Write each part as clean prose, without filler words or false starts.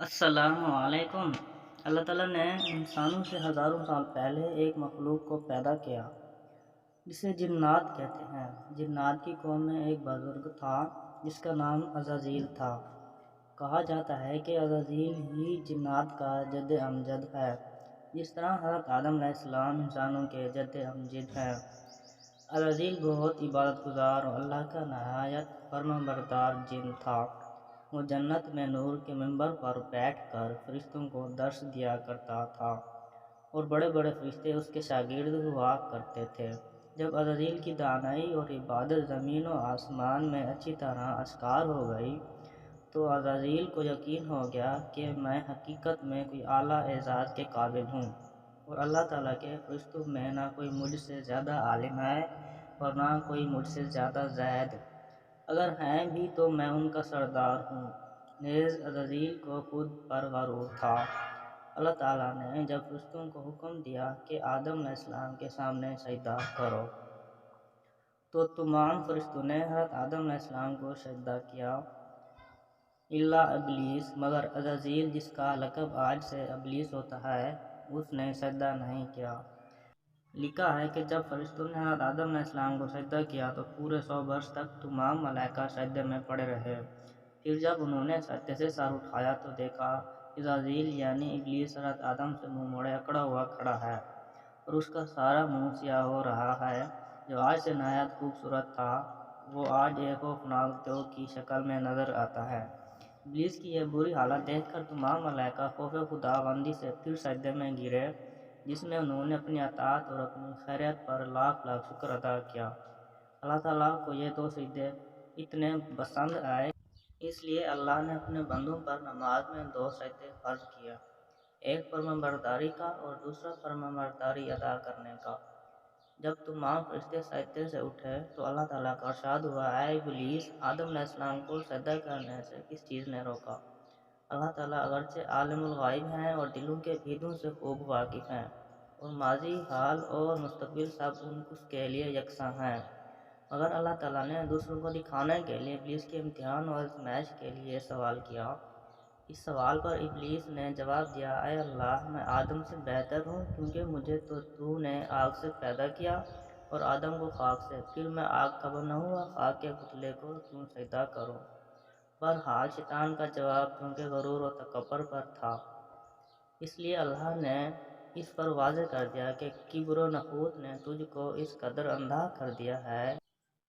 السلام علیکم۔ اللہ تعالیٰ نے انسانوں سے ہزاروں سال پہلے ایک مخلوق کو پیدا کیا جسے جنات کہتے ہیں۔ جنات کی قوم میں ایک بزرگ تھا جس کا نام عزازیل تھا۔ کہا جاتا ہے کہ عزازیل ہی جنات کا جد امجد ہے، جس طرح حضرت آدم علیہ السلام انسانوں کے جد امجد ہیں۔ عزازیل بہت عبادت گزار اور اللہ کا نہایت فرمانبردار جن تھا۔ وہ جنت میں نور کے منبر پر بیٹھ کر فرشتوں کو درس دیا کرتا تھا اور بڑے بڑے فرشتے اس کے شاگرد ہوا کرتے تھے۔ جب عزازیل کی دانائی اور عبادت زمین و آسمان میں اچھی طرح اشکار ہو گئی تو عزازیل کو یقین ہو گیا کہ میں حقیقت میں کوئی اعلیٰ اعزاز کے قابل ہوں اور اللہ تعالیٰ کے فرشتوں میں نہ کوئی مجھ سے زیادہ عالم ہے اور نہ کوئی مجھ سے زیادہ زاہد، اگر ہیں بھی تو میں ان کا سردار ہوں۔ نیز عزازیل کو خود پر غرور تھا۔ اللہ تعالیٰ نے جب فرشتوں کو حکم دیا کہ آدم علیہ السلام کے سامنے سجدہ کرو تو تمام فرشتوں نے حضرت آدم علیہ السلام کو سجدہ کیا الا ابلیس، مگر عزازیل جس کا لقب آج سے ابلیس ہوتا ہے اس نے سجدہ نہیں کیا۔ لکھا ہے کہ جب فرشتوں نے حضرت آدم علیہ السلام کو سجدہ کیا تو پورے 100 برس تک تمام ملائکہ سجدے میں پڑے رہے۔ پھر جب انہوں نے سجدے سے سر اٹھایا تو دیکھا عزازیل یعنی ابلیس حضرت آدم سے منہ موڑے اکڑا ہوا کھڑا ہے اور اس کا سارا منہ سیاہ ہو رہا ہے۔ جو آج سے نہایت خوبصورت تھا وہ آج ایک خوفناک دیو کی شکل میں نظر آتا ہے۔ ابلیس کی یہ بری حالت دیکھ کر تمام ملائکہ خوف خدا بندی سے پھر سجدے میں گرے، جس میں انہوں نے اپنی اطاعت اور اپنی خیریت پر لاکھ لاکھ شکر ادا کیا۔ اللہ تعالیٰ کو یہ دو سجدے اتنے پسند آئے، اس لیے اللہ نے اپنے بندوں پر نماز میں 2 سجدے فرض کیا، ایک فرمانبرداری کا اور دوسرا فرمانبرداری ادا کرنے کا۔ جب تمام فرشتے سجدے سے اٹھے تو اللہ تعالیٰ کا ارشاد ہوا، اے ابلیس، آدم علیہ السلام کو سجدہ کرنے سے کس چیز نے روکا؟ اللہ تعالیٰ اگرچہ عالم الغیب ہیں اور دلوں کے بھیدوں سے خوب واقف ہیں اور ماضی، حال اور مستقبل سب اس کے لیے یکساں ہیں، مگر اللہ تعالیٰ نے دوسروں کو دکھانے کے لیے ابلیس کے امتحان اور آزمائش کے لیے سوال کیا۔ اس سوال پر ابلیس نے جواب دیا، اے اللہ، میں آدم سے بہتر ہوں کیونکہ مجھے تو نے آگ سے پیدا کیا اور آدم کو خاک سے، پھر میں آگ کا بنا ہوا خاک کے پتلے کو کیوں سجدہ کروں؟ بہرحال شیطان کا جواب چونکہ غرور و تکبر پر تھا، اس لیے اللہ نے اس پر واضح کر دیا کہ کبر و نخوت نے تجھ کو اس قدر اندھا کر دیا ہے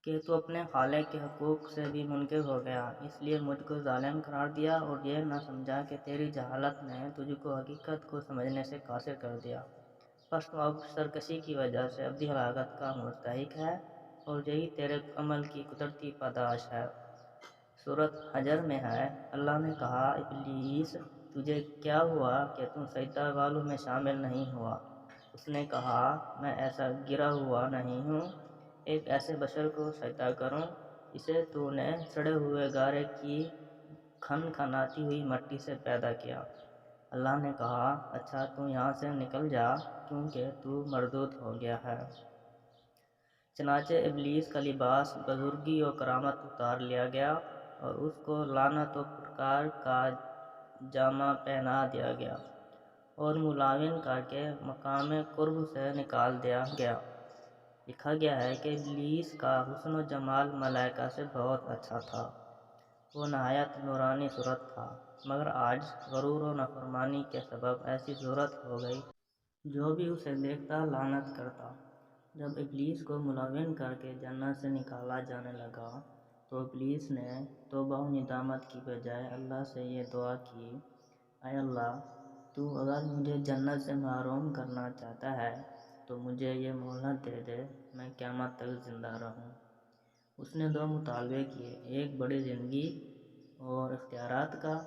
کہ تو اپنے خالق کے حقوق سے بھی منکر ہو گیا، اس لیے مجھ کو ظالم قرار دیا اور یہ نہ سمجھا کہ تیری جہالت نے تجھ کو حقیقت کو سمجھنے سے قاصر کر دیا، پس تو اب سرکشی کی وجہ سے ابدی ہلاکت کا مستحق ہے اور یہی تیرے عمل کی قدرتی پاداش ہے۔ سورۃ حجر میں ہے، اللہ نے کہا، ابلیس، تجھے کیا ہوا کہ تم سجدہ والوں میں شامل نہیں ہوا؟ اس نے کہا، میں ایسا گرا ہوا نہیں ہوں، ایک ایسے بشر کو سجدہ کروں جسے تو نے سڑے ہوئے گارے کی کھن کھناتی ہوئی مٹی سے پیدا کیا۔ اللہ نے کہا، اچھا تو یہاں سے نکل جا کیونکہ تو مردود ہو گیا ہے۔ چنانچہ ابلیس کا لباس بزرگی و کرامت اتار لیا گیا اور اس کو لعنت و پھٹکار کا جامہ پہنا دیا گیا اور ملاون کر کے مقام قرب سے نکال دیا گیا۔ لکھا گیا ہے کہ ابلیس کا حسن و جمال ملائکہ سے بہت اچھا تھا، وہ نہایت نورانی صورت تھا، مگر آج غرور و نافرمانی کے سبب ایسی صورت ہو گئی جو بھی اسے دیکھتا لعنت کرتا۔ جب ابلیس کو ملعون کر کے جنت سے نکالا جانے لگا تو ابلیس نے توبہ و ندامت کی بجائے اللہ سے یہ دعا کی، اے اللہ، تو اگر مجھے جنت سے محروم کرنا چاہتا ہے تو مجھے یہ مہلت دے دے، میں قیامت تک زندہ رہوں۔ اس نے 2 مطالبے کیے، ایک بڑی زندگی اور اختیارات کا،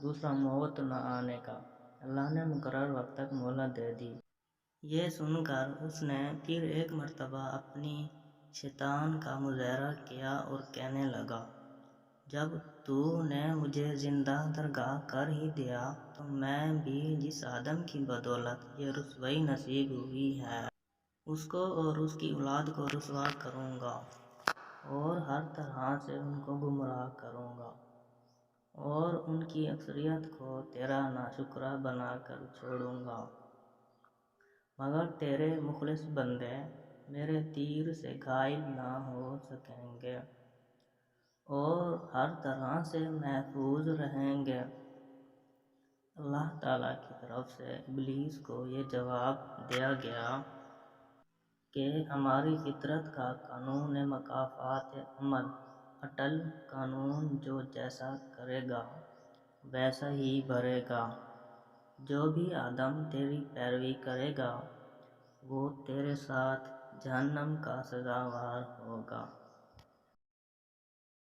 دوسرا موت نہ آنے کا۔ اللہ نے مقرر وقت تک مہلت دے دی۔ یہ سن کر اس نے پھر ایک مرتبہ اپنی شیطان کا مظاہرہ کیا اور کہنے لگا، جب تو نے مجھے زندہ درگاہ کر ہی دیا تو میں بھی جس آدم کی بدولت یہ رسوائی نصیب ہوئی ہے اس کو اور اس کی اولاد کو رسوا کروں گا اور ہر طرح سے ان کو گمراہ کروں گا۔ اور ان کی اکثریت کو تیرا ناشکرہ بنا کر چھوڑوں گا، مگر تیرے مخلص بندے میرے تیر سے گھائل نہ ہو سکیں گے اور ہر طرح سے محفوظ رہیں گے۔ اللہ تعالیٰ کی طرف سے ابلیس کو یہ جواب دیا گیا کہ ہماری فطرت کا قانون مکافات عمل، اٹل قانون، جو جیسا کرے گا ویسا ہی بھرے گا۔ جو بھی آدم تیری پیروی کرے گا وہ تیرے ساتھ جہنم کا سزاوار ہوگا۔